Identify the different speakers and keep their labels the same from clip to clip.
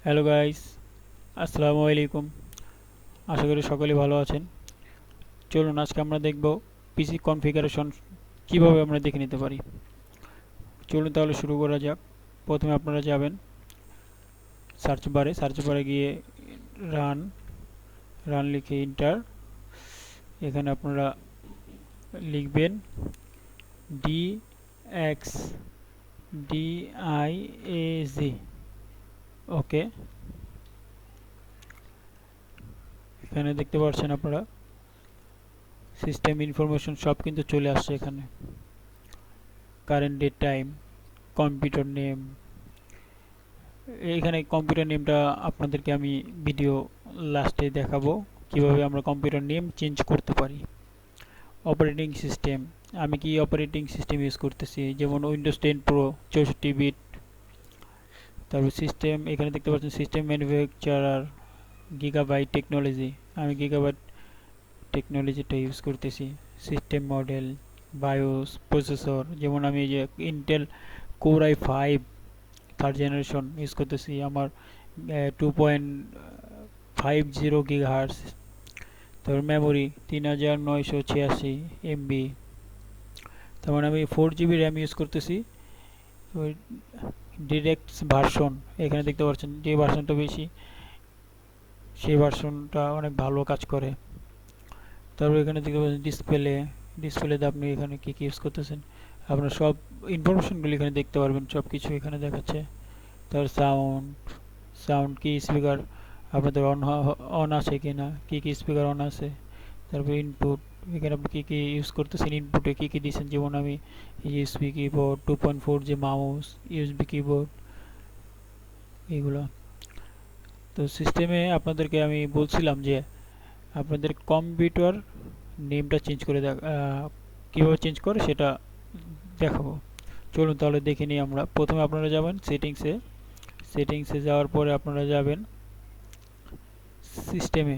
Speaker 1: Hello guys, আসসালামু আলাইকুম। আশা করি সকলে ভালো আছেন। চলুন আজকে আমরা দেখব পিসি কনফিগারেশন কিভাবে আমরা দেখে নিতে পারি। চলুন তাহলে শুরু করা যাক। প্রথমে আপনারা যাবেন সার্চ বারে গিয়ে রান রান লিখে ইন্টার। এখানে আপনারা লিখবেন DXDIAG। ওকে, এখানে দেখতে পাচ্ছেন আপনারা সিস্টেম ইনফরমেশন সব কিন্তু চলে আসছে এখানে। Current date time, computer name. এইখানে কম্পিউটার নেমটা আপনাদেরকে আমি ভিডিও লাস্টে দেখাবো কিভাবে আমরা কম্পিউটার নেম চেঞ্জ করতে পারি। অপারেটিং সিস্টেম, আমি কি অপারেটিং সিস্টেম ইউজ করতেছি, যেমন উইন্ডোজ 10 প্রো 64 বিট। তারপর সিস্টেম, এখানে দেখতে পাচ্ছেন সিস্টেম ম্যানুফ্যাকচারার গিগাবাইট টেকনোলজি, আমি গিগাবাইট টেকনোলজিটা ইউজ করতেছি। সিস্টেম মডেল, বায়োস, প্রসেসর, যেমন আমি যে Intel core i5 third generation use করতেছি, আমার 2.50 গিগাহার্টজ। তারপর মেমোরি 3986 MB। তার মানে আমি 4 GB র্যাম ইউজ করতেছি। ডিরেক্ট ভার্সন, এখানে দেখতে পাচ্ছেন যে ভার্সনটা বেশি সেই ভার্সনটা অনেক ভালো কাজ করে। তারপর এখানে দেখতে পাচ্ছেন ডিসপ্লেতে আপনি এখানে কী কী ইউজ করতেছেন আপনার সব ইনফরমেশনগুলো এখানে দেখতে পারবেন, সব কিছু এখানে দেখাচ্ছে। তারপর সাউন্ড কি স্পিকার আপনাদের অন আছে কি না, কী কী স্পিকার অন আছে। তারপর ইনপুট, এখানে আপনি কী কী ইউজ করতেছেন, ইনপুটে কী কী দিচ্ছেন, যেমন আমি ইউএসবি কিবোর্ড, 2.4 যে মাউস, ইউএসবি কিবোর্ড, এইগুলো। তো সিস্টেমে আপনাদেরকে আমি বলছিলাম যে আপনাদের কম্পিউটার নেমটা চেঞ্জ করে কীভাবে চেঞ্জ করে সেটা দেখাবো। চলুন তাহলে দেখে নিই আমরা। প্রথমে আপনারা যাবেন সেটিংসে যাওয়ার পরে আপনারা যাবেন সিস্টেমে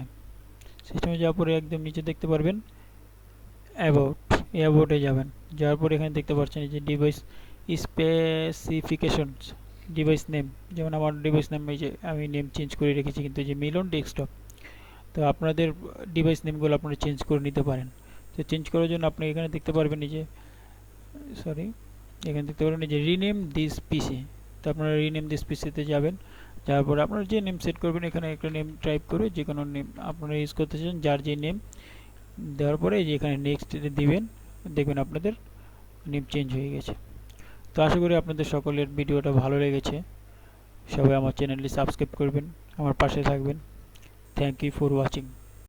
Speaker 1: যাওয়ার পরে একদম নিচে দেখতে পারবেন অ্যাবাউটে যাবেন। যাওয়ার পরে এখানে দেখতে পাচ্ছেন এই যে ডিভাইস স্পেসিফিকেশনস, ডিভাইস নেম, যেমন আমার ডিভাইস নেম এই যে আমি নেম চেঞ্জ করে রেখেছি, কিন্তু যে মিলন ডেস্কটপ। তো আপনাদের ডিভাইস নেমগুলো আপনারা চেঞ্জ করে নিতে পারেন। তো চেঞ্জ করার জন্য আপনি এখানে দেখতে পারবেন এই যে এখানে দেখতে পারবেন এই যে রিনেম দিস পিসি। তো আপনারা রিনেম দিস পিসিতে যাবেন। যাওয়ার পরে আপনারা যে নেম সেট করবেন, এখানে একটা নেম টাইপ করে যে কোনো নেম আপনারা ইউজ করতে চান, যার যে নেম দেওয়ার পরে এই যে এখানে নেক্সট দিবেন, দেখবেন আপনাদের নেম চেঞ্জ হয়ে গেছে। তো আশা করি আপনাদের সকলের ভিডিওটা ভালো লেগেছে। সবাই আমার চ্যানেলটি সাবস্ক্রাইব করবেন, আমার পাশে থাকবেন। Thank you for watching.